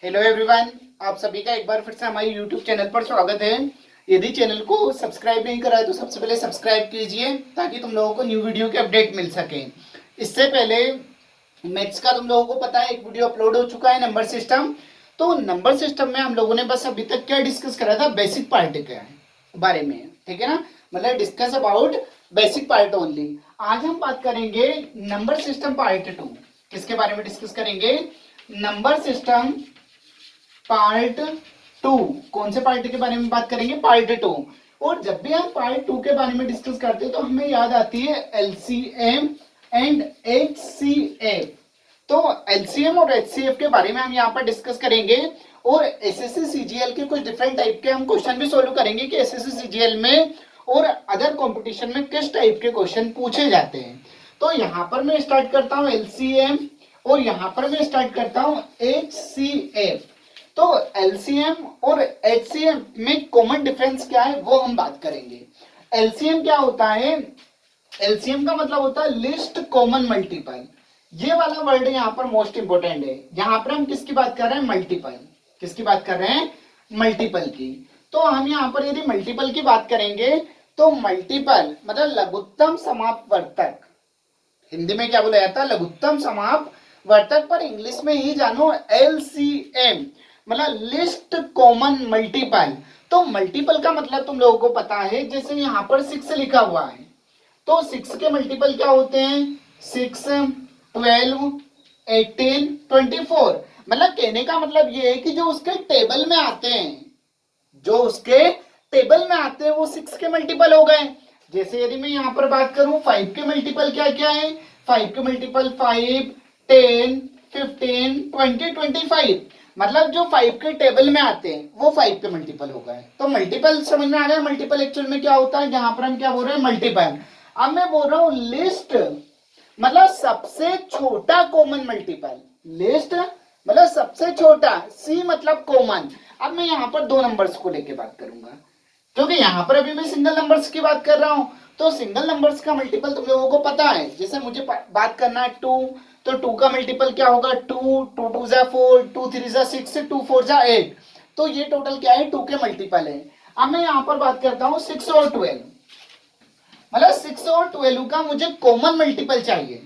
Hello everyone, आप सभी का एक बार फिर से हमारे यूट्यूब चैनल पर स्वागत है। यदि चैनल को सब्सक्राइब नहीं करा है तो सबसे पहले सब्सक्राइब कीजिए ताकि तुम लोगों को न्यू वीडियो के अपडेट मिल सके। इससे पहले मैथ्स का तुम लोगों को पता है एक वीडियो अपलोड हो चुका है, नंबर सिस्टम। तो नंबर सिस्टम में हम लोगों ने बस अभी तक क्या डिस्कस करा था, बेसिक पार्ट के बारे में, ठीक है ना। मतलब discuss about basic part only. आज हम बात करेंगे नंबर सिस्टम पार्ट 2। किसके बारे में डिस्कस करेंगे? Number system part 2। कौन से पार्ट के बारे में बात करेंगे? पार्ट 2। और जब भी हम पार्ट 2 के बारे में डिस्कस करते हैं तो हमें याद आती है एलसीएम एंड एचसीएफ। तो एलसीएम और एचसीएफ के बारे में हम यहाँ पर डिस्कस करेंगे और एसएससी सीजीएल के कुछ डिफरेंट टाइप के हम क्वेश्चन भी सोल्व करेंगे कि एसएससी सीजीएल में और अदर कंपटीशन में किस टाइप के क्वेश्चन पूछे जाते हैं। तो यहाँ पर मैं स्टार्ट करता हूँ एलसीएम और यहाँ पर मैं स्टार्ट करता हूँ एचसीएफ। तो एलसीएम और एचसीएम में कॉमन डिफरेंस क्या है वो हम बात करेंगे। एलसीएम क्या होता है? एलसीएम का मतलब होता है लिस्ट कॉमन मल्टीपल। ये वाला वर्ड यहाँ पर मोस्ट इंपोर्टेंट है। यहाँ पर हम किसकी बात कर रहे हैं? मल्टीपल। किसकी बात कर रहे हैं? मल्टीपल की। तो हम यहाँ पर यदि मल्टीपल की बात करेंगे तो मल्टीपल मतलब लघुत्तम समापवर्तक। हिंदी में क्या बोला जाता है? लघुत्तम समापवर्तक। पर इंग्लिश में ही जानो एलसीएम मतलब लिस्ट कॉमन मल्टीपल। तो मल्टीपल का मतलब तुम लोगों को पता है, जैसे यहाँ पर 6 लिखा हुआ है तो 6 के मल्टीपल क्या होते हैं? 6, 12, 18, 24। मतलब कहने का मतलब ये है कि जो उसके टेबल में आते हैं, जो उसके टेबल में आते हैं वो 6 के मल्टीपल हो गए। जैसे यदि मैं यहाँ पर बात करूं 5 के मल्टीपल क्या क्या है? 5 के मल्टीपल 5, 10, 15, 20, 25। मतलब जो 5 के टेबल में आते हैं वो 5 के मल्टीपल हो गए। तो मल्टीपल समझ में आ गया। मल्टीपल एक्चुअल में क्या होता है? यहाँ पर हम क्या बोल रहे हैं? मल्टीपल। अब मैं बोल रहा हूं लिस्ट मतलब सबसे छोटा कॉमन मल्टीपल। लिस्ट मतलब सबसे छोटा, सी मतलब कॉमन। अब मैं यहाँ पर दो नंबर्स को लेके बात करूंगा क्योंकि यहाँ पर अभी मैं सिंगल नंबर्स की बात कर रहा हूं। तो सिंगल नंबर्स का मल्टीपल तुम लोगों को पता है। जैसे मुझे बात करना है 2, तो 2 का मल्टीपल क्या होगा? 2, 2 2 जा 4, 2 3 जा 6, 2 4 जा 8। तो ये टोटल क्या है? 2 के मल्टीपल है। अब मैं यहाँ पर बात करता हूँ 6 और 12। मतलब 6 और 12 का मुझे कॉमन मल्टीपल चाहिए।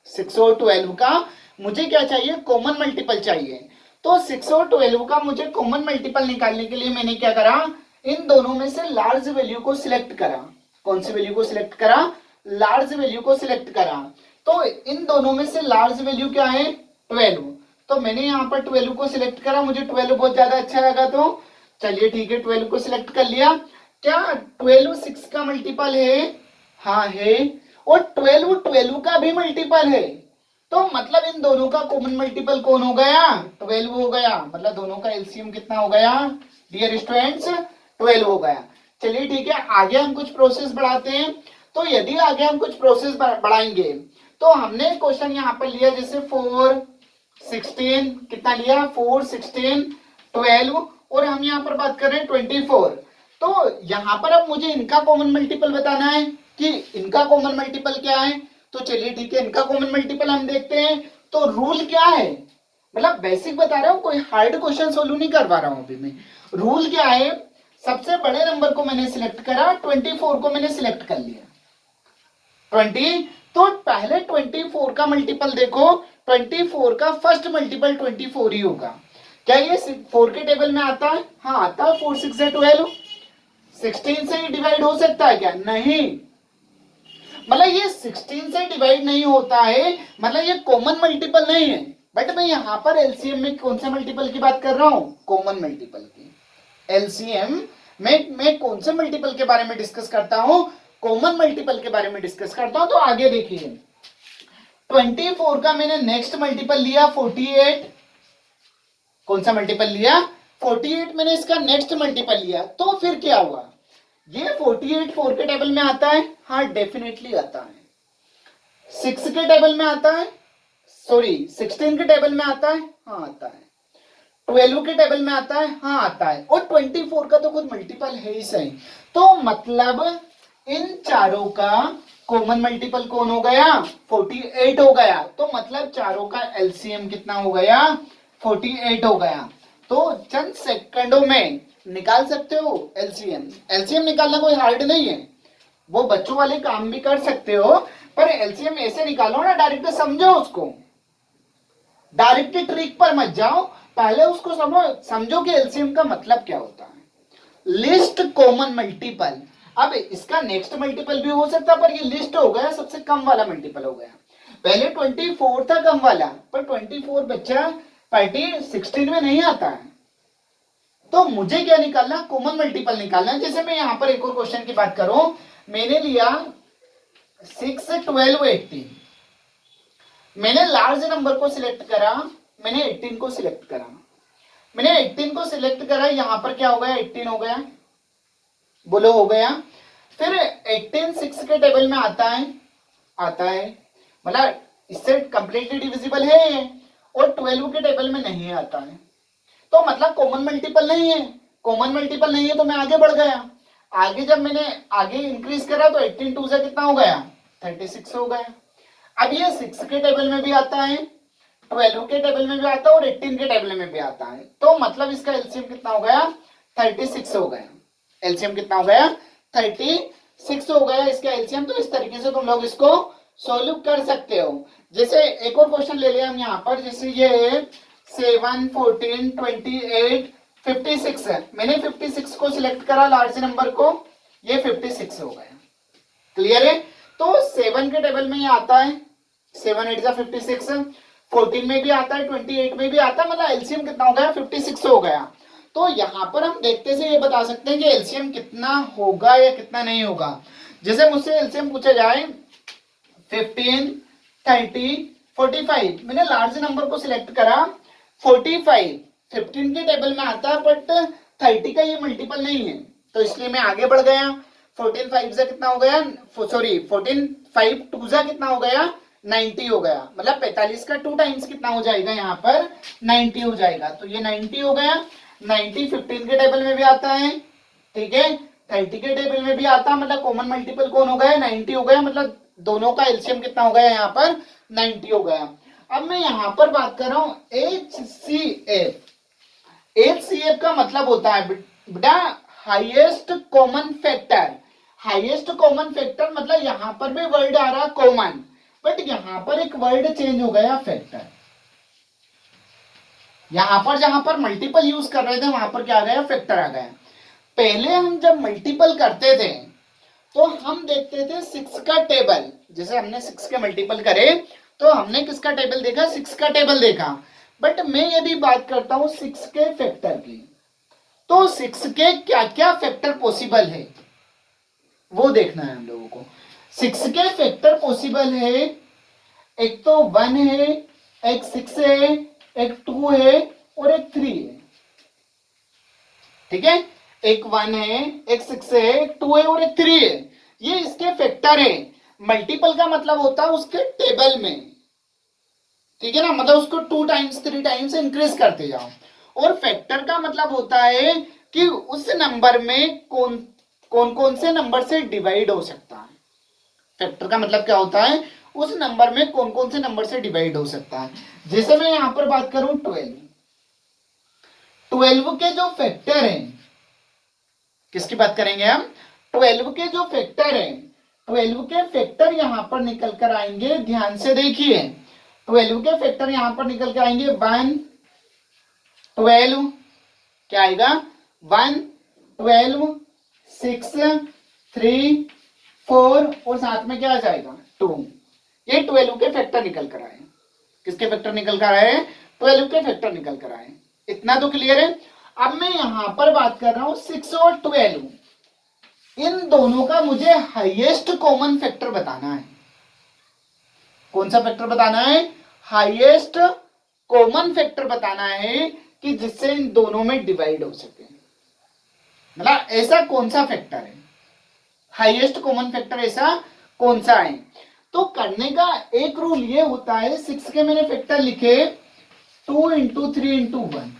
6 और 12 का मुझे क्या चाहिए? कॉमन मल्टीपल चाहिए। तो 6 और 12 का मुझे कॉमन मल्टीपल निकालने के लिए मैंने क्या करा? इन दोनों में से लार्ज वैल्यू को सिलेक्ट करा। कौन सी वैल्यू को सिलेक्ट करा? लार्ज वैल्यू को सिलेक्ट करा। तो इन दोनों में से लार्ज वैल्यू क्या है? 12। तो मैंने यहाँ पर 12 को सिलेक्ट करा। मुझे 12 बहुत ज्यादा अच्छा लगा तो चलिए ठीक है 12 को सिलेक्ट कर लिया। क्या 12 6 का मल्टीपल है? हाँ है। और 12 12 का भी मल्टीपल है। तो मतलब इन दोनों का कॉमन मल्टीपल कौन हो गया? 12 हो गया। मतलब दोनों का एलसीएम कितना हो गया डियर स्टूडेंट्स? 12 हो गया। चलिए ठीक है, आगे हम कुछ प्रोसेस बढ़ाते हैं। तो यदि आगे हम कुछ प्रोसेस बढ़ाएंगे तो हमने क्वेश्चन यहाँ पर लिया जैसे 4, 16 कितना लिया? 4, 16, 12 और हम यहाँ पर बात कर रहे हैं 24। तो यहाँ पर अब मुझे इनका कॉमन मल्टीपल बताना है कि इनका कॉमन मल्टीपल क्या है। तो चलिए ठीक है, इनका कॉमन मल्टीपल हम देखते हैं। तो रूल क्या है? मतलब बेसिक बता रहा हूं, कोई हार्ड क्वेश्चन सोल्व नहीं करवा रहा हूं अभी मैं। रूल क्या है? सबसे बड़े नंबर को मैंने सिलेक्ट करा, 24 को मैंने सिलेक्ट कर लिया। 20 तो पहले 24 का मल्टीपल देखो। 24 का फर्स्ट मल्टीपल 24 ही होगा। क्या ये 4 के टेबल में आता है? हाँ आता है। 4 6 12। 16 से ही डिवाइड हो सकता है क्या? नहीं। मतलब ये 16 से डिवाइड नहीं होता है, मतलब ये कॉमन मल्टीपल नहीं है। बट मैं यहाँ पर एलसीएम में कौन से मल्टीपल की बात कर रहा हूँ? कॉमन मल्टीपल की। एलसीएम में मैं कौन से मल्टीपल के बारे में डिस्कस करता हूँ? कॉमन मल्टीपल के बारे में डिस्कस करता हूँ। तो आगे देखिए 24 का मैंने नेक्स्ट मल्टीपल लिया 48। कौन सा मल्टीपल लिया? 48। मैंने इसका नेक्स्ट मल्टीपल लिया तो फिर क्या हुआ? ये 48 4 के टेबल में आता है? हाँ डेफिनेटली आता है। 6 के टेबल में आता है? सॉरी 16 के टेबल में आता है? हाँ आता है। 12 के टेबल में आता है? हाँ आता है। और 24 का तो खुद मल्टीपल है ही सही। तो मतलब इन चारों का कॉमन मल्टीपल कौन हो गया? 48 हो गया। तो मतलब चारों का एलसीएम कितना हो गया? 48 हो गया। तो चंद सेकंडों में निकाल सकते हो एलसीएम। एलसीएम निकालना कोई हार्ड नहीं है, वो बच्चों वाले काम भी कर सकते हो, पर एलसीएम ऐसे निकालो ना, डायरेक्ट समझो उसको, डायरेक्ट ट्रिक पर मत जाओ, पहले उसको समझो कि एलसीएम का मतलब क्या होता है। लिस्ट कॉमन मल्टीपल, अब इसका नेक्स्ट मल्टीपल भी हो सकता है, पर ये लिस्ट हो गया सबसे कम वाला मल्टीपल हो गया। पहले 24 था कम वाला, पर 24 बच्चा पार्टी 16 में नहीं आता है। तो मुझे क्या निकालना, कॉमन मल्टीपल निकालना है। जैसे मैं यहां पर एक और क्वेश्चन की बात करूं, मैंने लिया 6, 12, 18, मैंने लार्ज नंबर को सिलेक्ट करा, मैंने 18 को सिलेक्ट करा, मैंने 18 को सिलेक्ट करा, यहां पर क्या हो गया, 18 हो गया, बोलो हो गया। फिर 18 6 के टेबल में आता है, आता है, मतलब इससे कंप्लीटली डिविजिबल है ये, और 12 के टेबल में नहीं आता है, तो मतलब कॉमन मल्टीपल नहीं है। कॉमन मल्टीपल नहीं है तो मैं आगे बढ़ गया, आगे जब मैंने आगे इंक्रीज करा तो 18 2 से कितना हो गया, 36 हो गया। अब ये 6 के टेबल में भी आता है, 12 के टेबल में भी आता है, और 18 के टेबल में भी आता है, तो मतलब इसका एलसीएम कितना हो गया, 36 हो गया। एलसीएम कितना हो गया, 36 हो गया इसका एलसीएम। तो इस तरीके से तुम लोग इसको सोल्व कर सकते हो। जैसे एक और क्वेश्चन ले लिया हम यहाँ पर, जैसे ये 7 14 28 56 है, मैंने 56 को सिलेक्ट करा लार्ज नंबर को, ये 56 हो गया। क्लियर है? तो 7 के टेबल में ये आता है, 7 8 56, 14 में भी आता है, 28 में भी आता है, मतलब एलसीएम कितना हो गया, 56 हो गया। तो यहां पर हम देखते से ये बता सकते हैं कि एलसीएम कितना होगा या कितना नहीं होगा। जैसे मुझसे एलसीएम पूछा जाए 15 30 45, मैंने लार्ज नंबर को सिलेक्ट करा 45, 15 के टेबल में आता है, बट 30 का ये मल्टीपल नहीं है, तो इसलिए मैं आगे बढ़ गया। 14 5 से कितना हो गया, सॉरी 14 5 2 से कितना हो गया, 90 हो गया, मतलब 45 का 2 टाइम्स कितना हो जाएगा, यहाँ पर 90 हो जाएगा, तो ये 90 हो गया। 90 15 के टेबल में भी आता है, ठीक है, 30 के टेबल में भी आता, मतलब कॉमन मल्टीपल कौन हो गया, 90 हो गया, मतलब दोनों का एलसीएम कितना हो गया, यहाँ पर 90 हो गया। अब मैं यहाँ पर बात कर रहा हूं HCF। HCF का मतलब होता है बेटा highest common factor. Highest common factor मतलब यहां पर भी वर्ड आ रहा कॉमन, बट यहां पर एक वर्ड चेंज हो गया फैक्टर। यहां पर जहां पर मल्टीपल यूज कर रहे थे वहां पर क्या आ गया, फैक्टर आ गया। पहले हम जब मल्टीपल करते थे तो हम देखते थे 6 का टेबल, जैसे हमने 6 के मल्टीपल करे तो हमने किसका टेबल देखा, 6 का टेबल देखा। बट मैं यदि बात करता हूं 6 के फैक्टर की, तो 6 के क्या क्या फैक्टर पॉसिबल है वो देखना है हम लोगों को। 6 के फैक्टर पॉसिबल है, एक तो 1 है, एक 6 है, एक 2 है, और एक 3 है, ठीक है, एक 1 है, एक 6 है, एक 2 है, और एक 3 है, ये इसके फैक्टर है। मल्टीपल का मतलब होता है उसके टेबल में, ठीक है ना, मतलब उसको 2 टाइम्स 3 टाइम्स इंक्रीज करते जाओ। और फैक्टर का मतलब होता है कि उस नंबर में कौन कौन कौन से नंबर से डिवाइड हो सकता है। फैक्टर का मतलब क्या होता है, उस नंबर में कौन कौन से नंबर से डिवाइड हो सकता है। जैसे मैं यहां पर बात करूं 12 के जो फैक्टर हैं, किसकी बात करेंगे हम, 12 के जो फैक्टर हैं, 12 के फैक्टर यहां पर निकल कर आएंगे, ध्यान से देखिए, 12 के फैक्टर यहां पर निकल के आएंगे 1 12, क्या आएगा 1 12 6 3 4, और साथ में क्या आ जाएगा 2। ये 12 के फैक्टर निकल कर आए। किसके फैक्टर निकल कर आए, 12 के फैक्टर निकल कर आए। इतना तो क्लियर है। अब मैं यहां पर बात कर रहा हूं 6 और 12, इन दोनों का मुझे हाईएस्ट कॉमन फैक्टर बताना है। कौन सा फैक्टर बताना है, हाईएस्ट कॉमन फैक्टर बताना है कि जिससे इन दोनों में डिवाइड हो सके, मतलब ऐसा कौन सा फैक्टर है, हाईएस्ट कॉमन फैक्टर ऐसा कौन सा है। तो करने का एक रूल ये होता है, 6 के मैंने फैक्टर लिखे 2 इंटू 3 इंटू 1,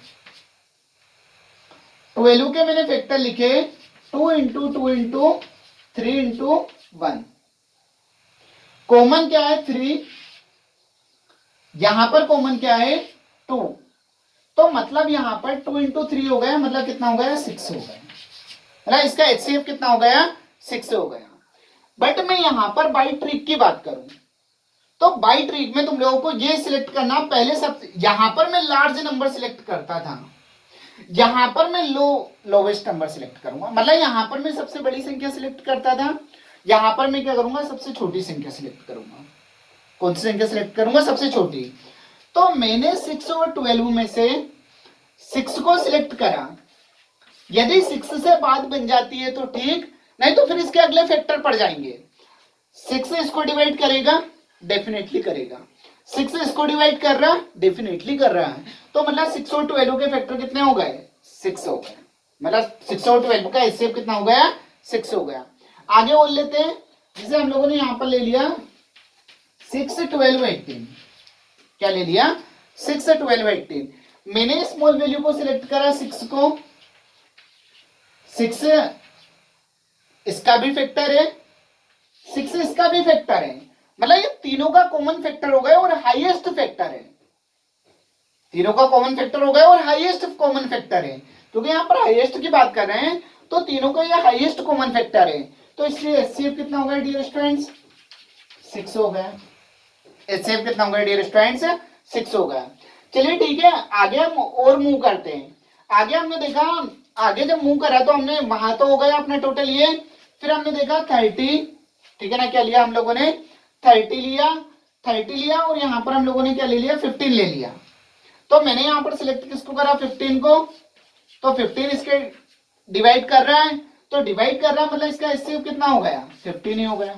12 के मैंने फैक्टर लिखे 2 इंटू 2 इंटू 3 इंटू 1। कॉमन क्या है 3, यहां पर कॉमन क्या है 2, तो मतलब यहाँ पर 2 इंटू 3 हो गया, मतलब कितना हो गया 6 हो गया, मतलब इसका HCF कितना हो गया 6 हो गया। बट मैं यहाँ पर बाई ट्रिक की बात करूं तो बाई ट्रिक में तुम लोगों को ये सिलेक्ट करना, पहले सब यहां पर मैं लार्ज नंबर सिलेक्ट करता था, यहां पर मैं लोवेस्ट नंबर सिलेक्ट करूंगा, मतलब यहां पर मैं सबसे बड़ी संख्या सिलेक्ट करता था, यहां पर मैं क्या करूंगा सबसे छोटी संख्या सिलेक्ट करूंगा। कौन सी संख्या सिलेक्ट करूंगा सबसे छोटी। तो मैंने 6 और 12 में से 6 को सिलेक्ट करा, यदि 6 से बात बन जाती है तो ठीक, नहीं तो फिर इसके अगले फैक्टर पड़ जाएंगे। 6 इसको डिवाइड करेगा, डेफिनेटली करेगा। 6 इसको डिवाइड कर रहा, डेफिनेटली कर रहा है। तो मतलब 6 और 12 के फैक्टर कितने हो गए 6 हो गए, मतलब 6 और 12 का HCF कितना हो गया 6 हो गया। आगे बोल लेते हैं, जिसे हम लोगों ने यहां पर ले लिया 6 12 18, क्या ले लिया 6 12 18। मैंने स्मॉल वैल्यू को सिलेक्ट करा 6 को, 6 इसका भी फैक्टर है, 6 इसका भी फैक्टर है, मतलब ये तीनों का कॉमन फैक्टर हो गया और हाईएस्ट फैक्टर है, तीनों का कॉमन फैक्टर हो गया और हाईएस्ट कॉमन फैक्टर है, क्योंकि यहां पर हाईएस्ट की बात कर रहे हैं तो तीनों का ये हाईएस्ट कॉमन फैक्टर है। तो इसलिए HCF कितना हो गया डियर स्टूडेंट्स 6 हो गया। HCF कितना हो गया डियर स्टूडेंट्स 6 हो गया। चलिए ठीक है, आगे हम और मूव करते हैं। आगे हमने देखा, आगे जब मूव करा तो हमने वहां तो हो गया अपना टोटल ये, फिर हमने देखा 30, ठीक है ना, क्या लिया हम लोगों ने 30 लिया, 30 लिया और यहां पर हम लोगों ने क्या ले लिया 15 ले लिया। तो मैंने यहां पर सिलेक्ट किसको करा 15 को, तो 15 इसके डिवाइड कर रहा है, तो डिवाइड कर रहा है मतलब इसका HCF कितना हो गया 15 ही हो गया,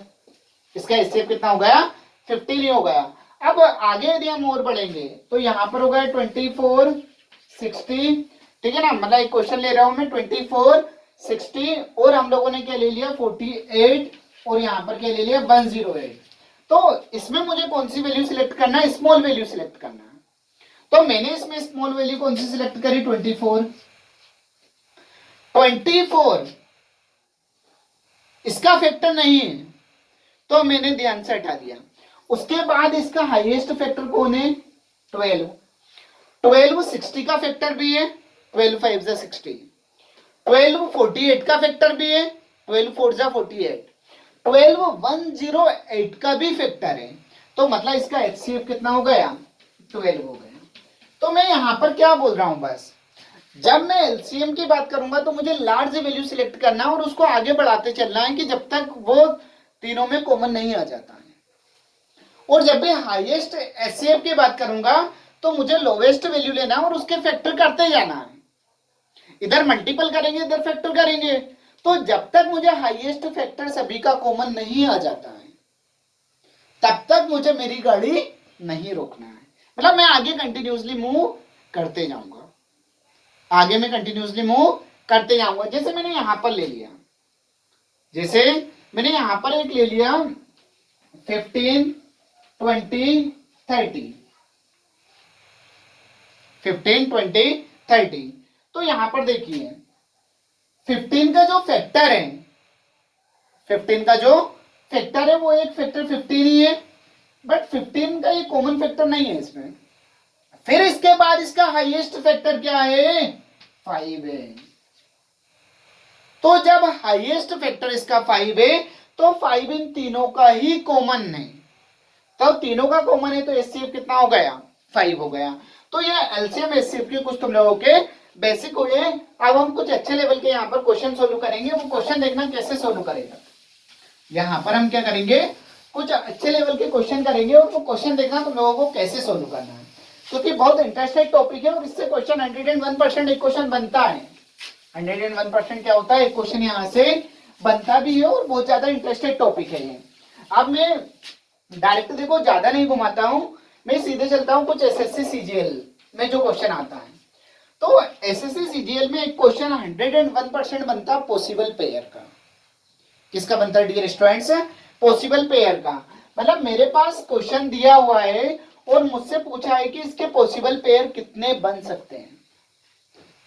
इसका HCF कितना हो गया 15 ही हो गया। अब आगे यदि हम और बढ़ेंगे तो यहां पर हो गया 24 60, ठीक है ना, मतलब एक क्वेश्चन ले रहा हूं मैं 24 60 और हम लोगों ने क्या ले लिया 48 और यहां पर क्या ले लिया 108। तो इसमें मुझे कौन सी वैल्यू सिलेक्ट करना है, स्मॉल वैल्यू सिलेक्ट करना है। तो मैंने इसमें स्मॉल वैल्यू कौन सी सिलेक्ट करी 24 इसका फैक्टर नहीं है तो मैंने ध्यान से हटा दिया। उसके बाद इसका हाईएस्ट फैक्टर कौन है 12 60 का फैक्टर भी है, 12 5 जा 60, 12 48 का फैक्टर भी है, 12 4 जा 48, 12 108 का भी फैक्टर है, तो मतलब इसका HCF कितना हो गया 12 हो गया। तो मैं यहां पर क्या बोल रहा हूं, बस जब मैं LCM की बात करूंगा तो मुझे लार्ज वैल्यू सिलेक्ट करना और उसको आगे बढ़ाते चलना है कि जब तक वो तीनों में कॉमन नहीं आ जाता है। और जब भी हाईएस्ट HCF की बात करूंगा तो मुझे लोवेस्ट वैल्यू लेना और उसके फैक्टर करते जाना है, इधर मल्टीपल करेंगे इधर फैक्टर करेंगे, तो जब तक मुझे हाईएस्ट फैक्टर सभी का कॉमन नहीं आ जाता है तब तक मुझे मेरी गाड़ी नहीं रोकना है, मतलब मैं आगे कंटिन्यूसली मूव करते जाऊंगा, आगे मैं कंटिन्यूसली मूव करते जाऊंगा। जैसे मैंने यहां पर ले लिया, जैसे मैंने यहां पर एक ले लिया 15 20 30, 15 20 30, तो यहां पर देखिए 15 का जो फैक्टर है, 15 का जो फैक्टर है वो एक फैक्टर 15 ही है, बट 15 का ये कॉमन फैक्टर नहीं है इसमें। फिर इसके बाद इसका हाईएस्ट फैक्टर क्या है 5 है, तो जब हाईएस्ट फैक्टर इसका 5 है तो 5 इन तीनों का ही कॉमन है, तो तीनों का कॉमन है तो HCF कितना हो गया 5 हो गया। तो ये LCM HCF के कुछ तुम लोगों के बेसिक हुए। अब हम कुछ अच्छे लेवल के यहाँ पर क्वेश्चन सोल्व करेंगे, वो क्वेश्चन देखना कैसे सोल्व करेगा। यहाँ पर हम क्या करेंगे कुछ अच्छे लेवल के क्वेश्चन करेंगे और वो क्वेश्चन देखना तुम लोगों को कैसे सोल्व करना है, क्योंकि बहुत इंटरेस्टेड टॉपिक है और इससे क्वेश्चन 101% एक क्वेश्चन बनता है, 101% क्या होता है एक क्वेश्चन यहाँ से बनता भी है और बहुत ज्यादा इंटरेस्टेड टॉपिक है ये। अब मैं डायरेक्ट देखो ज्यादा नहीं घुमाता हूँ, मैं सीधे चलता हूँ कुछ SSC CGL में जो क्वेश्चन आता है। तो SSC CGL में एक क्वेश्चन 101% बनता पॉसिबल पेयर का। किसका बनता है डियर स्टूडेंट्स पॉसिबल पेयर का, मतलब मेरे पास क्वेश्चन दिया हुआ है और मुझसे पूछा है कि इसके पॉसिबल पेयर कितने बन सकते हैं,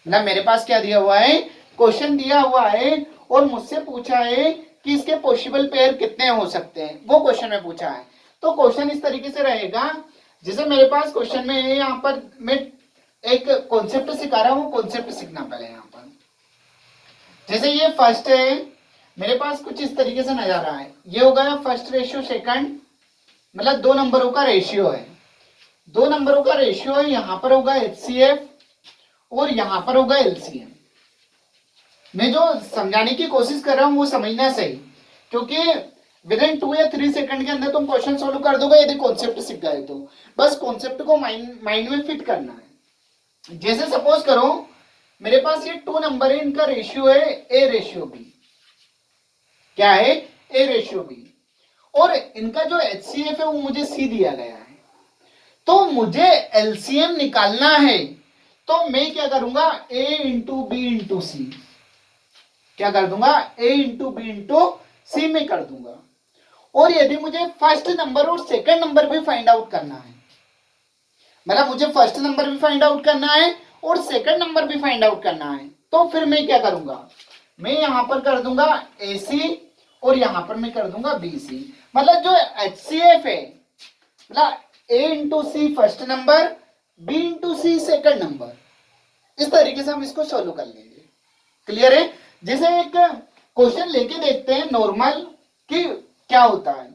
मतलब मेरे पास क्या दिया हुआ है क्वेश्चन दिया हुआ है और मुझसे पूछा है कि इसके पॉसिबल पेयर कितने हो सकते हैं, वो क्वेश्चन में पूछा है। तो क्वेश्चन इस तरीके से रहेगा, जैसे मेरे पास क्वेश्चन में है यहाँ पर मैं एक कॉन्सेप्ट सिखा रहा हूँ, कॉन्सेप्ट सीखना पहले यहाँ पर। जैसे ये फर्स्ट है, मेरे पास कुछ इस तरीके से नजर आ रहा है, ये हो गया फर्स्ट रेशियो सेकंड, मतलब दो नंबरों का रेशियो है, दो नंबरों का रेशियो है, यहां पर होगा एचसीएफ और यहां पर होगा एलसीएम। मैं जो समझाने की कोशिश कर रहा हूं वो समझना सही, क्योंकि विद इन 2 या 3 सेकंड के अंदर तुम क्वेश्चन सोल्व कर दोगे यदि कॉन्सेप्ट सीख गए तो। बस कॉन्सेप्ट को माइंड में फिट करना है। जैसे सपोज करो मेरे पास ये 2 नंबर है, इनका रेशियो है ए रेशियो बी। क्या है? A ratio B. और इनका जो एचसीएफ है वो मुझे सी दिया गया है, तो मुझे एलसीएम निकालना है। तो मैं क्या करूंगा, ए इंटू बी इंटू सी, क्या कर दूंगा, ए इंटू बी इंटू सी में कर दूंगा। और यदि मुझे फर्स्ट नंबर और सेकंड नंबर भी फाइंड आउट करना है, मतलब मुझे फर्स्ट नंबर भी फाइंड आउट करना है और सेकंड नंबर भी फाइंड आउट करना है, तो फिर मैं क्या करूंगा, मैं यहां पर कर दूंगा ए सी और यहां पर मैं कर दूंगा बी सी। मतलब जो एचसीएफ है, मतलब ए इंटू सी फर्स्ट नंबर, बी इंटू सी सेकंड नंबर, इस तरीके से हम इसको सॉल्व कर लेंगे। क्लियर है? जैसे एक क्वेश्चन लेके देखते हैं नॉर्मल कि क्या होता है।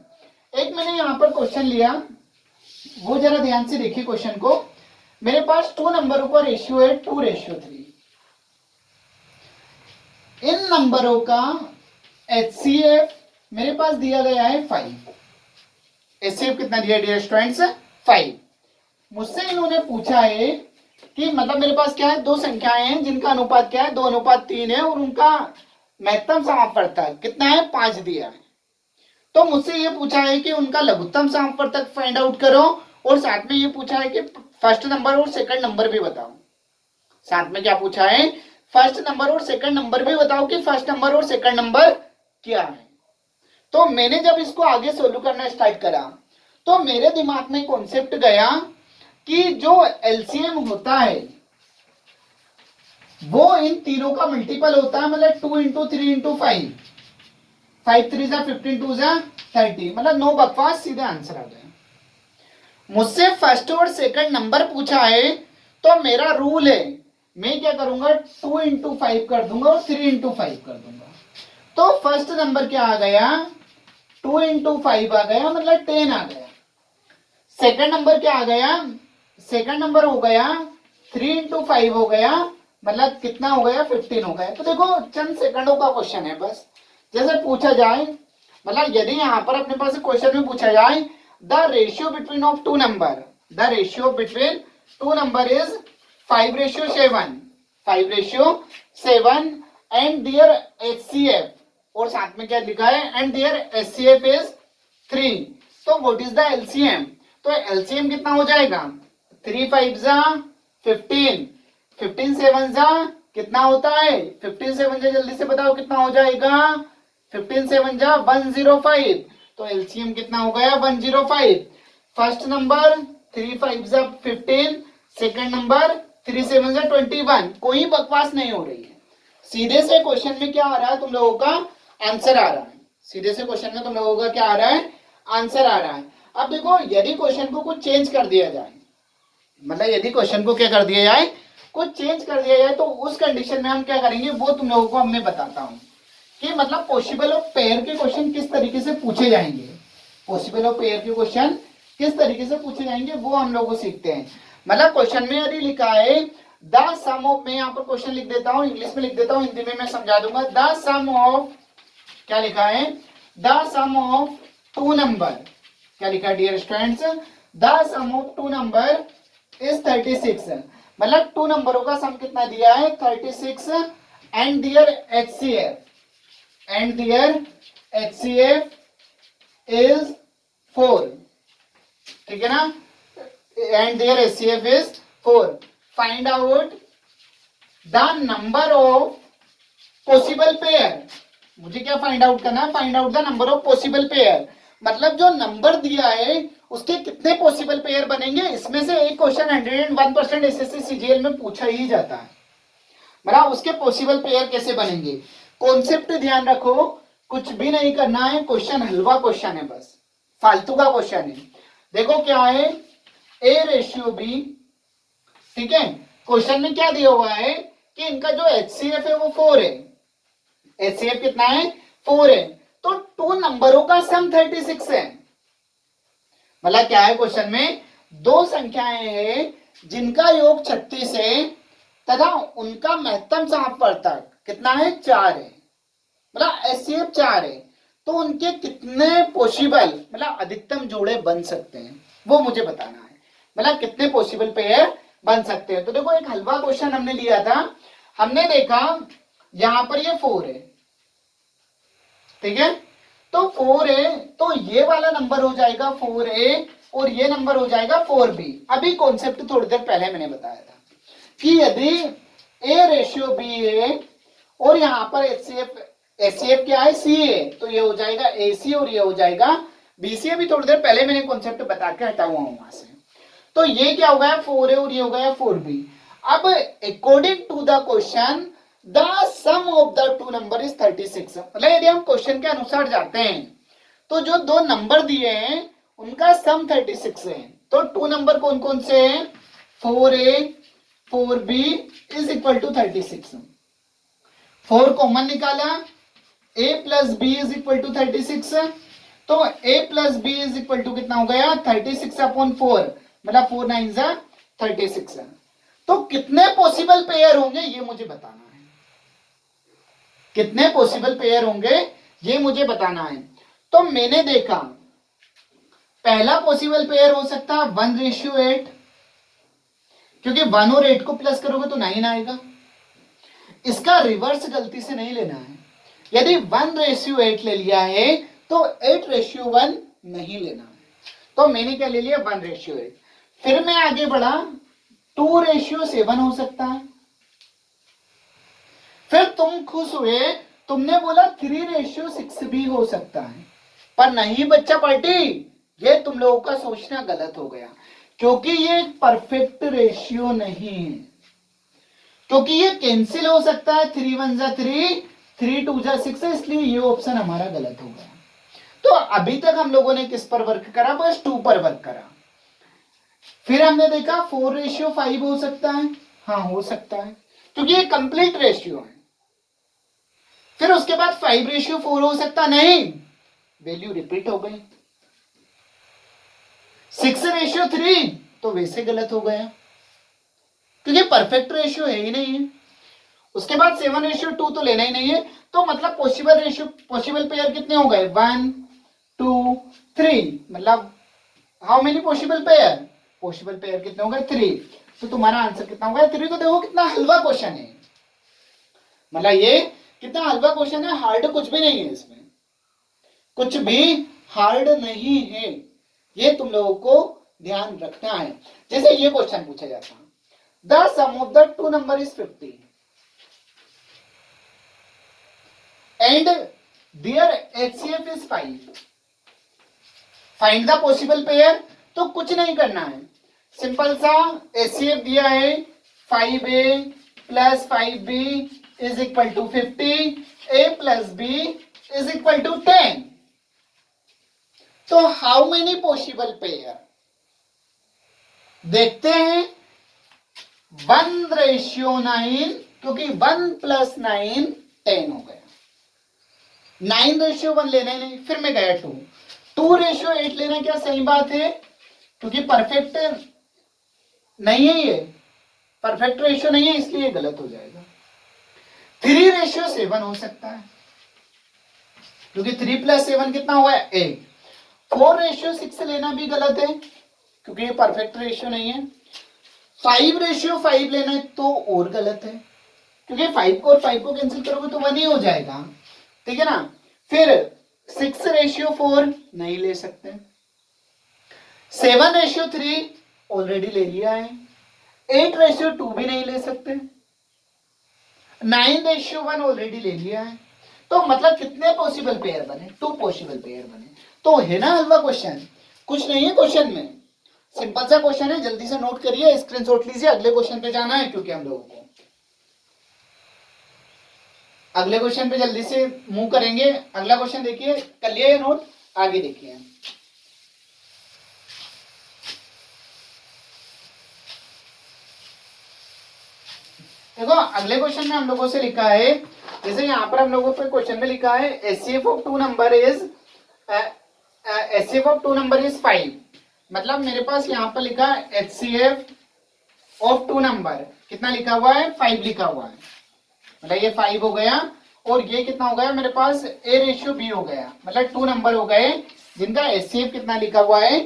एक मैंने यहां पर क्वेश्चन लिया, वो जरा ध्यान से देखिए क्वेश्चन को। मेरे पास 2 नंबरों का रेशियो है 2:3। इन नंबरों का एचसीएफ मेरे पास दिया गया है 5। एचसीएफ कितना दिया डियर स्टूडेंट्स? 5। मुझसे इन्होंने पूछा है कि मतलब मेरे पास क्या है, दो संख्याएं हैं जिनका अनुपात क्या है, 2:3 है और उनका महत्तम समापवर्तक कितना है, 5 दिया है। तो मुझसे ये पूछा है कि उनका लघुत्तम समापवर्तक फाइंड आउट करो, और साथ में ये पूछा है कि फर्स्ट नंबर और सेकंड नंबर भी बताओ। साथ में क्या पूछा है, फर्स्ट नंबर और सेकंड नंबर भी बताओ कि फर्स्ट नंबर और सेकंड नंबर क्या है। तो मैंने जब इसको आगे सोल्व करना स्टार्ट करा तो मेरे दिमाग में कॉन्सेप्ट गया कि जो एलसीएम होता है वो इन तीनों का मल्टीपल होता है, मतलब 2 इंटू 3 इंटू 5, 5 3 जा 15, 2 जा 30, मतलब नो बकवास, सीधे आंसर आ गया। मुझसे फर्स्ट और सेकंड नंबर पूछा है, तो मेरा रूल है मैं क्या करूंगा, 2 इंटू 5 कर दूंगा और 3 इंटू 5 कर दूंगा। तो फर्स्ट नंबर क्या आ गया, 2 इंटू 5 आ गया, मतलब 10 आ गया। सेकंड नंबर क्या आ गया, सेकंड नंबर हो गया 3 इंटू 5 हो गया, मतलब कितना हो गया, 15 हो गया। तो देखो चंद सेकंडों का क्वेश्चन है बस। जैसे पूछा जाए, मतलब यदि यहां पर अपने पास क्वेश्चन में पूछा जाए the ratio between of 2 number, the ratio between 2 number is 5:7, 5:7 and their HCF, और साथ में क्या लिखा है, एंड देयर एचसीएफ इज 3। तो व्हाट इज द एलसीएम, तो एलसीएम कितना हो जाएगा, 3 5 जा 15, 15 7 जा कितना होता है, 15 7 जा जल्दी से बताओ कितना हो जाएगा, 15 7 जा 105। तो एलसीएम कितना हो गया, 105। फर्स्ट नंबर 3 5 जा 15, सेकंड नंबर 3 7 जा 21। कोई बकवास नहीं हो रही है, सीधे से क्वेश्चन में क्या आ रहा है तुम लोगों का, आंसर आ रहा है। सीधे से क्वेश्चन में तुम लोगों का क्या आ रहा है, आंसर आ रहा है। अब देखो यदि क्वेश्चन को कुछ चेंज कर दिया जाए, मतलब यदि क्वेश्चन को क्या कर दिया जाए, कुछ चेंज कर दिया जाए, तो उस कंडीशन में हम क्या करेंगे वो तुम लोगों को मैं बताता हूं कि मतलब पॉसिबल ऑफ पेयर के क्वेश्चन किस तरीके से पूछे जाएंगे, पॉसिबल ऑफ पेयर के क्वेश्चन किस तरीके से पूछे जाएंगे वो हम लोग सीखते हैं। मतलब क्वेश्चन में यदि लिखा है द सम ऑफ, मैं यहाँ पर क्वेश्चन लिख देता हूँ, इंग्लिश में लिख देता हूँ, हिंदी में मैं समझा दूंगा। द सम ऑफ, क्या लिखा है, द सम ऑफ 2 नंबर, क्या लिखा है dear students, the sum of 2 number is 36। मतलब 2 नंबरों का सम कितना दिया है, 36, and their HCF, and their HCF is 4, ठीक है ना, and their HCF is 4। Find out the number of possible pair, मुझे क्या फाइंड आउट करना है, find out the number of possible pair, मतलब जो नंबर दिया है उसके कितने पॉसिबल पेयर बनेंगे। इसमें से एक क्वेश्चन 101% एसएससी सीजीएल में पूछा ही जाता है, मतलब उसके पॉसिबल पेयर कैसे बनेंगे। कॉन्सेप्ट ध्यान रखो, कुछ भी नहीं करना है, क्वेश्चन हलवा क्वेश्चन है, बस फालतू का क्वेश्चन है। देखो क्या है, ए रेशियो बी, ठीक है, क्वेश्चन में क्या दिया हुआ है कि इनका जो HCF है वो 4 है। HCF कितना है? 4 है। तो 2 नंबरों का सम 36 है। मतलब क्या है, क्वेश्चन में दो संख्याएं हैं जिनका योग 36 है तथा उनका महत्तम समापवर्तक कितना है? 4 है। मतलब HCF 4 है, तो उनके कितने पॉसिबल मतलब अधिकतम जोड़े बन सकते हैं वो मुझे बताना है। मतलब कितने पॉसिबल पेयर बन सकते हैं। तो देखो, एक हलवा क्वेश्चन हमने लिया था, हमने देखा यहां पर ये 4 है, ठीक है। तो 4 है तो ये वाला नंबर हो जाएगा 4A और ये नंबर हो जाएगा 4B। अभी कॉन्सेप्ट थोड़ी देर पहले मैंने बताया था कि यदि A रेशियो B है और यहां पर HCF क्या है? C है, तो ये हो जाएगा AC और ये हो जाएगा BC। अभी थोड़ी देर पहले मैंने कॉन्सेप्ट बता के हटा हुआ हूं वहां से। तो ये क्या हो गया? 4A और ये हो गया 4B। अब according to the question the sum of the two number is 36। मतलब यदि हम क्वेश्चन के अनुसार जाते हैं तो जो दो नंबर दिए हैं उनका सम 36 है। तो टू नंबर कौन कौन से हैं? 4A 4B is equal to 36। 4 common निकाला, A plus B is equal to 36। तो A plus B is equal to कितना हो गया? 36 अपॉन 4, मतलब 4 9 जा 36। तो कितने पॉसिबल पेयर होंगे ये मुझे बताना है। कितने पॉसिबल पेयर होंगे ये मुझे बताना है। तो मैंने देखा पहला पॉसिबल पेयर हो सकता है 1:8, क्योंकि 1 और 8 को प्लस करोगे तो 9 आएगा। इसका रिवर्स गलती से नहीं लेना है। यदि 1:8 ले लिया है तो 8:1 नहीं लेना है। तो मैंने क्या ले लिया? 1:8। फिर मैं आगे बढ़ा, 2:7 हो सकता है। फिर तुम खुश हुए, तुमने बोला 3:6 भी हो सकता है। पर नहीं बच्चा पार्टी, ये तुम लोगों का सोचना गलत हो गया, क्योंकि ये परफेक्ट रेशियो नहीं है। क्योंकि ये कैंसिल हो सकता है, 3 1 जा 3, 3 2 जा 6, इसलिए ये ऑप्शन हमारा गलत हो गया। तो अभी तक हम लोगों ने किस पर वर्क करा? बस 2 पर वर्क करा। फिर हमने देखा 4:5 हो सकता है। हाँ, हो सकता है, क्योंकि ये कंप्लीट रेशियो है। फिर उसके बाद 5:4 हो सकता नहीं, वैल्यू रिपीट हो गई। 6:3 तो वैसे गलत हो गया, क्योंकि परफेक्ट रेशियो है ही नहीं है। उसके बाद 7:2 तो लेना ही नहीं है। तो मतलब पॉसिबल रेशियो, पॉसिबल पेयर कितने हो गए? 1 2 3। मतलब how many possible pair? Possible pair कितने हो गए? 3। तो तुम्हारा आंसर कितना होगा? 3। तो देखो कितना हलवा क्वेश्चन है। मतलब ये कितना हलवा क्वेश्चन है, हार्ड कुछ भी नहीं है इसमें, कुछ भी हार्ड नहीं है। ये तुम लोगों को ध्यान रखना है। जैसे ये क्वेश्चन पूछा जाता है, the sum of the two number is 50 and their HCF is 5, find the possible pair. तो कुछ नहीं करना है, सिंपल सा HCF दिया है 5A plus 5B is equal to 50, A plus B is equal to 10। तो हाउ मेनी पॉसिबल पेयर? देखते हैं। 1:9, क्योंकि 1 + 9 10 हो गया। 9:1 लेना ही नहीं, फिर मैं गया 2। 2:8 लेना क्या सही बात है, क्योंकि परफेक्ट नहीं है, ये परफेक्ट रेशियो नहीं है, इसलिए गलत हो जाएगा। 3:7 हो सकता है, क्योंकि 3 + 7 कितना हुआ है? 8। 4:6 लेना भी गलत है, क्योंकि ये परफेक्ट रेशियो नहीं है। 5:5 लेना है तो और गलत है, क्योंकि 5 को और 5 को कैंसिल करोगे तो 1 ही हो जाएगा, ठीक है ना। फिर 6:4 नहीं ले सकते। 7:3 ऑलरेडी ले लिया है। 8:2 भी नहीं ले सकते। 9:1 ऑलरेडी ले लिया है। तो मतलब कितने पॉसिबल पेयर बने? 2 पॉसिबल पेयर बने। तो है ना हलवा क्वेश्चन, कुछ नहीं है क्वेश्चन में, सिंपल सा क्वेश्चन है। जल्दी से नोट करिए, स्क्रीनशॉट लीजिए, अगले क्वेश्चन पे जाना है, क्योंकि हम लोगों को अगले क्वेश्चन पे जल्दी से मूव करेंगे। अगला क्वेश्चन देखिए, कर लिया ये नोट, आगे देखिए। देखो अगले क्वेश्चन में हम लोगों से लिखा है, जैसे यहाँ पर हम लोगों पे क्वेश्चन में लिखा है HCF of two number is HCF of two number is 5। मतलब मेरे पास यहाँ पर लिखा है एचसीएफ ऑफ टू नंबर कितना लिखा हुआ है, 5 लिखा हुआ है। मतलब ये 5 हो गया और ये कितना हो गया मेरे पास A/B हो गया। मतलब 2 नंबर हो गए जिनका एचसीएफ कितना लिखा हुआ है,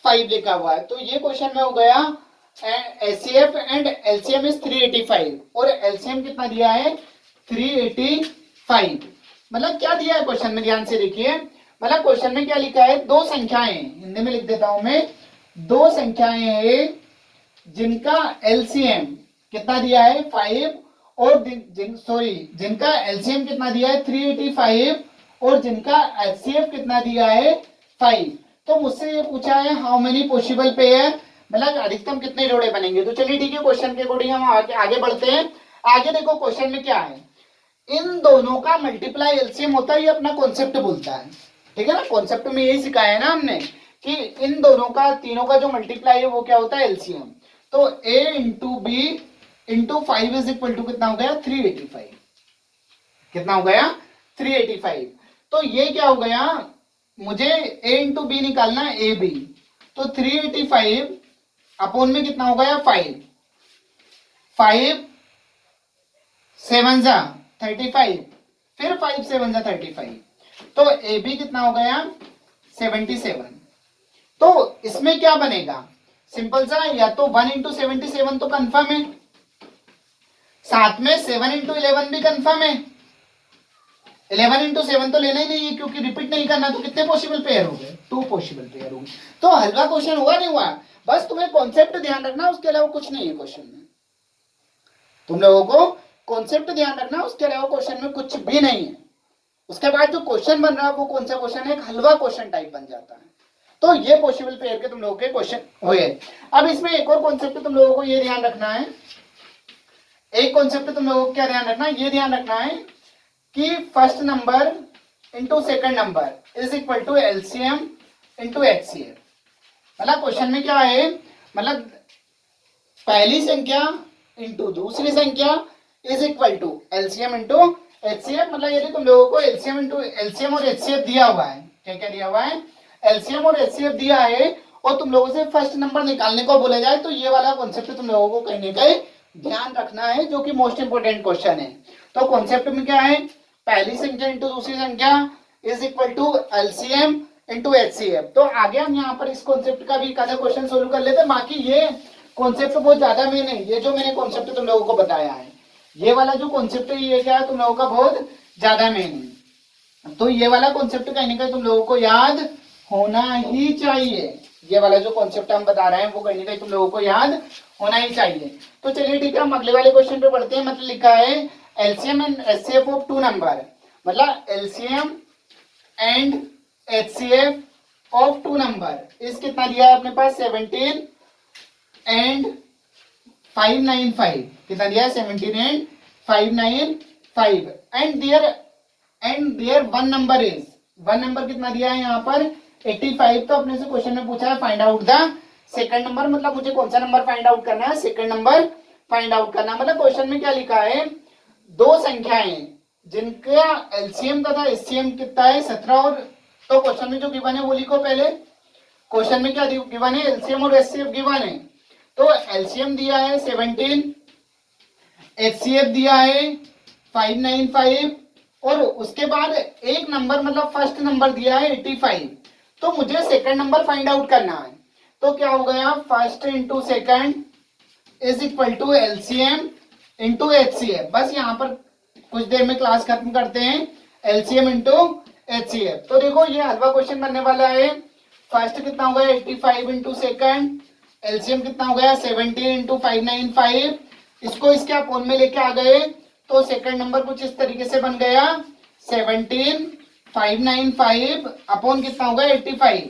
5 लिखा हुआ है। तो ये क्वेश्चन में हो गया एचसीएफ एंड एलसीएम इज 385 और एलसीएम कितना दिया है 385। मतलब क्या दिया है क्वेश्चन में, ध्यान से देखिए। मतलब क्वेश्चन में क्या लिखा है, दो संख्याएं, हिंदी में लिख देता हूं मैं, दो संख्याएं हैं जिनका एलसीएम कितना दिया है 5 और जिनका एलसीएम कितना दिया है 385 और जिनका एचसीएफ कितना दिया है 5। तो मुझसे ये पूछा है हाउ मेनी पॉसिबल पेयर, मतलब अधिकतम कितने जोड़े बनेंगे। तो चलिए ठीक है, क्वेश्चन के अकॉर्डिंग हम आगे बढ़ते हैं। आगे देखो क्वेश्चन में क्या है, इन दोनों का मल्टीप्लाई एलसीएम होता है, ये अपना कॉन्सेप्ट बोलता है। ठीक है ना, कॉन्सेप्ट में यही सिखाया है ना हमने कि इन दोनों का, तीनों का जो मल्टीप्लाई है वो क्या होता है, एलसीएम। तो a into B into 5 is equal to कितना हो गया 385। कितना हो गया 385। तो ये क्या हो गया, मुझे a इंटू बी निकालना है, ए बी। तो 385 अपोन में कितना हो गया 5, 5 7 जा 35, फिर 5 7 जा 35। तो ए बी कितना हो गया 77। तो इसमें क्या बनेगा, सिंपल सा, या तो 1 इंटू 77 तो कंफर्म है, साथ में 7 इंटू 11 भी कंफर्म है। 11 इंटू 7 तो लेना ही नहीं है क्योंकि रिपीट नहीं करना। तो कितने पॉसिबल पेयर हो गए, 2 पॉसिबल पेयर हो गए। तो हलवा क्वेश्चन हुआ नहीं हुआ, बस तुम्हें कॉन्सेप्ट ध्यान रखना, उसके अलावा कुछ नहीं है क्वेश्चन में। तुम लोगों को कॉन्सेप्ट ध्यान रखना, उसके अलावा क्वेश्चन में कुछ भी नहीं है। उसके बाद जो क्वेश्चन बन रहा है वो कौन सा क्वेश्चन है, एक हलवा क्वेश्चन टाइप बन जाता है। तो ये पॉसिबल पेयर के तुम लोगों के क्वेश्चन हुए। अब इसमें एक और कॉन्सेप्ट तुम लोगों को ये ध्यान रखना है, एक कॉन्सेप्ट तुम लोगों को क्या ध्यान रखना है, ये ध्यान रखना है कि first number into second number is equal to LCM into HCF. मतलब क्वेश्चन में क्या है, मतलब पहली संख्या इंटू दूसरी संख्या is equal to LCM into HCF. मतलब यदि तुम लोगों को एलसीएम इंटू एलसीएम और एचसीएफ दिया हुआ है, क्या क्या दिया हुआ है, एलसीएम और एचसीएफ दिया है, और तुम लोगों से फर्स्ट नंबर निकालने को बोला जाए, तो ये वाला कॉन्सेप्ट तुम लोगों को कहीं ना कहीं ध्यान रखना है, जो कि मोस्ट इंपोर्टेंट क्वेश्चन है। तो कॉन्सेप्ट में क्या है, पहली संख्या इंटू दूसरी संख्या is equal to LCM into HCF. तो आगे हम यहाँ पर इस कॉन्सेप्ट का भी एक आधा क्वेश्चन सोल्व कर लेते हैं। बाकी ये कॉन्सेप्ट बहुत ज्यादा मेन है, ये जो मैंने कॉन्सेप्ट तुम लोगों को बताया है, ये वाला जो कॉन्सेप्ट है ये क्या है, तुम लोगों का बहुत ज्यादा मेन है। तो ये वाला कॉन्सेप्ट कहीं ना कहीं तुम लोगों को याद होना ही चाहिए। ये वाला जो कॉन्सेप्ट हम बता रहे हैं वो कहीं ना कहीं तुम लोगों को याद होना ही चाहिए। तो चलिए ठीक है, हम अगले वाले क्वेश्चन पे बढ़ते हैं। मतलब लिखा है LCM and HCF of two number, मतलब LCM and HCF of two number इस कितना दिया है अपने पास 17 एंड 595। कितना दिया है 17 and 595 and there one number is, one number कितना दिया है यहाँ पर 85। तो अपने से क्वेश्चन में पूछा है find out the second number, मतलब मुझे कौन सा नंबर फाइंड आउट करना है, सेकंड नंबर फाइंड आउट करना। मतलब क्वेश्चन में क्या लिखा है, दो संख्याएं जिनका एलसीएम तथा एचसीएम कितना है 17 और, तो क्वेश्चन में जो गिवन है वो लिखो पहले। क्वेश्चन में क्या गिवन है, एलसीएम और एचसीएफ गिवन है। तो एलसीएम दिया है 17, एचसीएफ दिया है 595 और उसके बाद एक नंबर मतलब फर्स्ट नंबर दिया है 85। तो मुझे सेकंड नंबर फाइंड आउट करना है। तो क्या हो गया, first into second is equal to LCM into HCF. बस यहाँ पर कुछ देर में क्लास खत्म करते हैं, एलसीएम इंटू एचसीएफ। तो देखो ये हलवा क्वेश्चन बनने वाला है। फर्स्ट कितना हो गया 85 इंटू सेकंड, एलसीएम कितना हो गया 17 इंटू 595। इसको इसके अपोन में लेके आ गए तो सेकंड नंबर कुछ इस तरीके से बन गया 17 595 अपोन कितना होगा 85।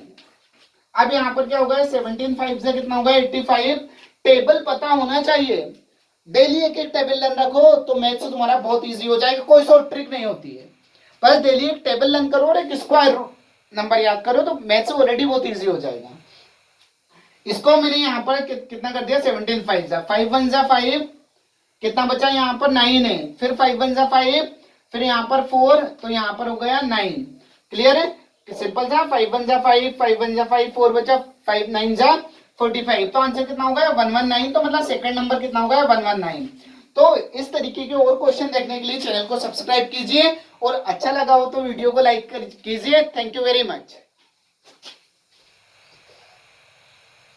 अब यहाँ पर क्या होगा 17 5 से कितना होगा 85। टेबल पता होना चाहिए, डेली एक एक टेबल लर्न रखो तो मैथ्स तुम्हारा बहुत इजी हो जाएगा। कोई सो ट्रिक नहीं होती है, बस डेली एक टेबल लर्न करो और एक स्क्वायर नंबर याद करो तो मैथ्स ऑलरेडी बहुत इजी हो जाएगा। इसको मैंने यहाँ पर कितना कर दिया 17 5 जा 5 1 जा 5 कितना बचा यहाँ पर 9 है, फिर 5 1 जा 5, फिर यहाँ पर 4, तो यहाँ पर हो गया 9। क्लियर है, सिंपल था। 5 1 जा 5, 5 1 जा 5, 4 बचा, 5 9 जा 45, तो आंसर कितना हो गया 119। तो मतलब सेकंड नंबर कितना हो गया 119। तो इस तरीके के और क्वेश्चन देखने के लिए चैनल को सब्सक्राइब कीजिए, और अच्छा लगा हो तो वीडियो को लाइक कीजिए। Thank you very much.